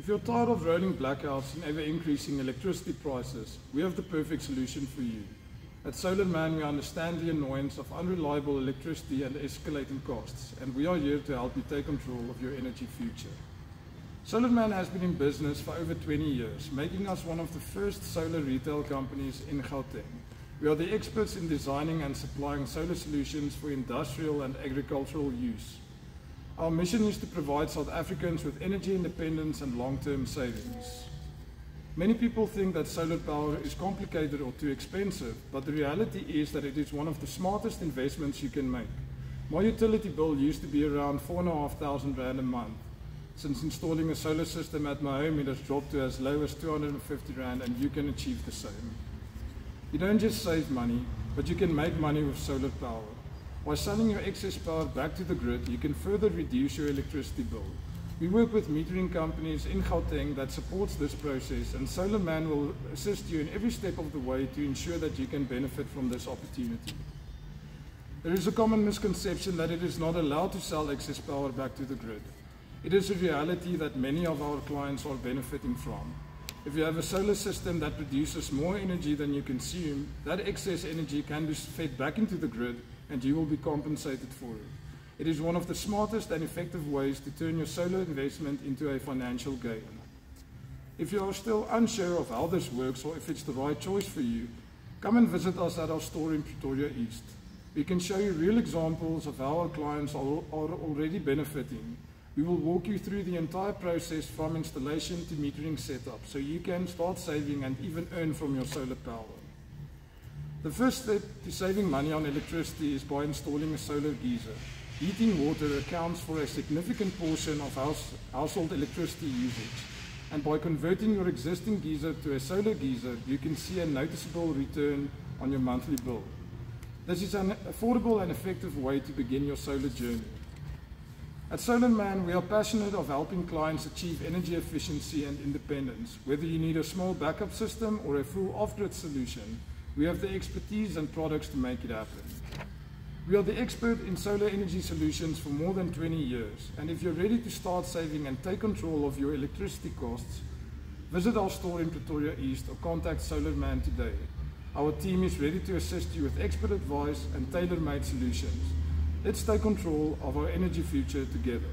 If you're tired of rolling blackouts and ever-increasing electricity prices, we have the perfect solution for you. At SolarMan, we understand the annoyance of unreliable electricity and escalating costs, and we are here to help you take control of your energy future. SolarMan has been in business for over 20 years, making us one of the first solar retail companies in Gauteng. We are the experts in designing and supplying solar solutions for industrial and agricultural use. Our mission is to provide South Africans with energy independence and long-term savings. Many people think that solar power is complicated or too expensive, but the reality is that it is one of the smartest investments you can make. My utility bill used to be around 4,500 Rand a month. Since installing a solar system at my home, it has dropped to as low as 250 Rand, and you can achieve the same. You don't just save money, but you can make money with solar power. By selling your excess power back to the grid, you can further reduce your electricity bill. We work with metering companies in Gauteng that supports this process, and SolarMan will assist you in every step of the way to ensure that you can benefit from this opportunity. There is a common misconception that it is not allowed to sell excess power back to the grid. It is a reality that many of our clients are benefiting from. If you have a solar system that produces more energy than you consume, that excess energy can be fed back into the grid and you will be compensated for it. It is one of the smartest and effective ways to turn your solar investment into a financial gain. If you are still unsure of how this works or if it's the right choice for you, come and visit us at our store in Pretoria East. We can show you real examples of how our clients are already benefiting. We will walk you through the entire process from installation to metering setup, so you can start saving and even earn from your solar power. The first step to saving money on electricity is by installing a solar geyser. Heating water accounts for a significant portion of household electricity usage, and by converting your existing geyser to a solar geyser, you can see a noticeable return on your monthly bill. This is an affordable and effective way to begin your solar journey. At SolarMan, we are passionate of helping clients achieve energy efficiency and independence. Whether you need a small backup system or a full off-grid solution, we have the expertise and products to make it happen. We are the expert in solar energy solutions for more than 20 years, and if you're ready to start saving and take control of your electricity costs, visit our store in Pretoria East or contact SolarMan today. Our team is ready to assist you with expert advice and tailor-made solutions. Let's take control of our energy future together.